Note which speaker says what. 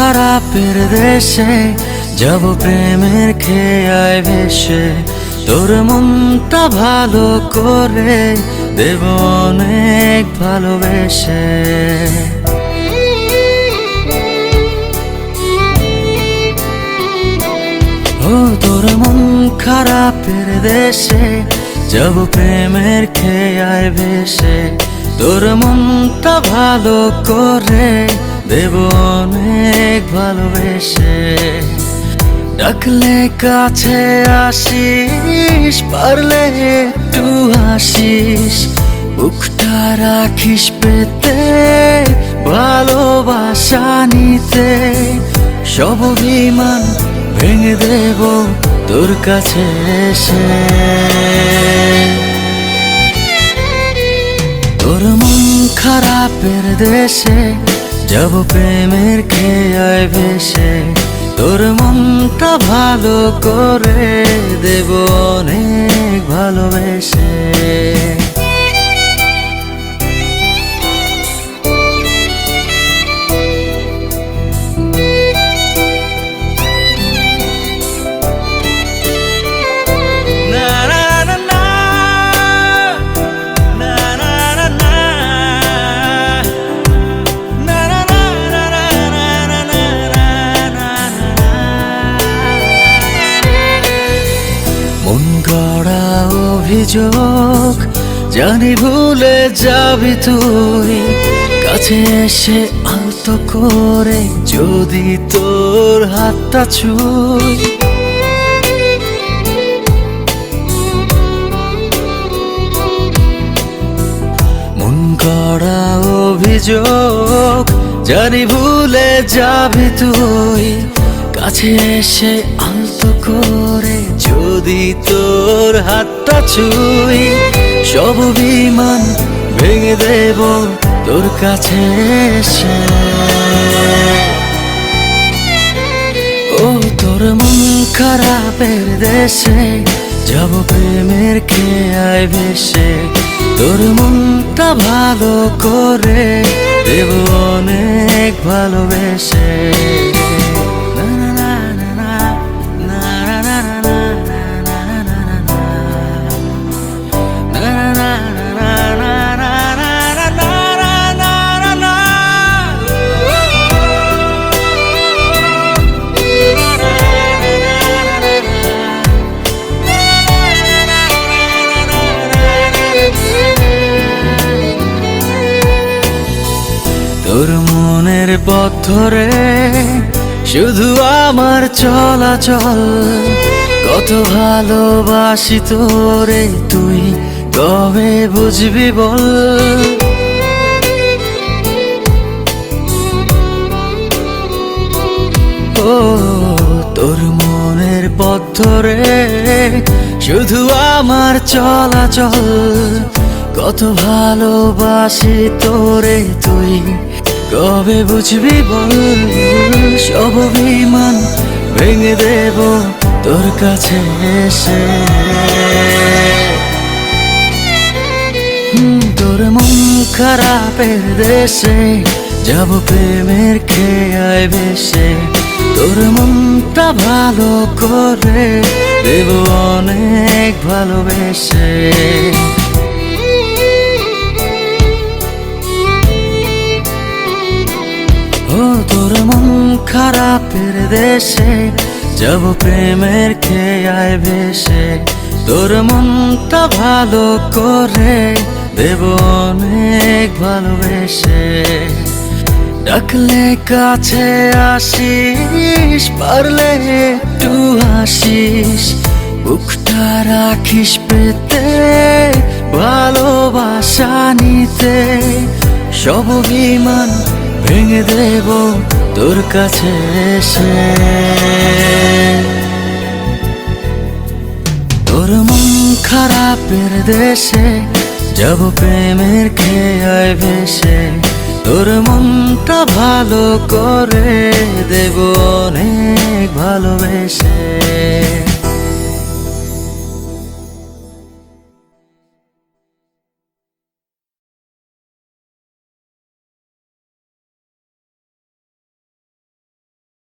Speaker 1: খারাপের দেশে যাব প্রেমের খেয়ায় ভেসে, তোর মনটা ভালো করে দেব অনেক ভালোবেসে। ও তোর মন খারাপের দেশে যাব প্রেমের খেয়ায় ভেসে, তোর মনটা ভালো করে দেব অনেক ভালোবেসে। ডাকলে কাছে আসিস, পারলে একটু হাসিস, বুকটা রাখিস পেতে ভালোবাসা নিতে। সব অভিমান ভেঙে দেব তোর কাছে এসে। তোর মন খারাপের দেশে যাব প্রেমের খেয়ায় ভেসে, তোর মনটা ভালো করে দেব অনেক ভালোবেসে। মন গড়া অভিযোগ জানি ভুলে যাবি তুই, কাছে এসে আলতো করে যদি তোর হাতটা ছুঁই। মন গড়া অভিযোগ জানি ভুলে যাবি তুই, কাছে এসে আলতো করে যদি তোর হাতটা ছুঁই। সব অভিমান ভেঙে দেব তোর কাছে এসে। ও তোর মন খারাপের দেশে যাব প্রেমের খেয়ায় ভেসে, তোর মনটা ভালো করে দেব অনেক ভালোবেসে। তোর মনের পথ ধরে শুধু আমার চলাচল, কত ভালোবাসি তোরে তুই কবে বুঝবি বল। ও তোর মনের পথ ধরে শুধু আমার চলাচল, কত ভালোবাসি তোরে তুই কবে বুঝবি বল। সব অভিমান ভেঙে দেব তোর কাছে এসে। তোর মন খারাপের দেশে যাব প্রেমের খেয়ায় ভেসে, তোর মনটা ভালো করে দেব অনেক ভালোবেসে। ও তোর মন খারাপের দেশে যাব প্রেমের খেয়ায় ভেসে, তোর মনটা ভালো করে দেব অনেক ভালোবেসে। ডাকলে কাছে আসিস, পারলে একটু হাসিস, বুকটা রাখিস পেতে ভালোবাসা নিতে। সব অভিমান ভেঙে দেব তোর কাছে এসে। তোর মন খারাপের দেশে যাব প্রেমের খেয়ায় ভেসে, তোর মনটা ভালো করে দেব অনেক ভালোবেসে।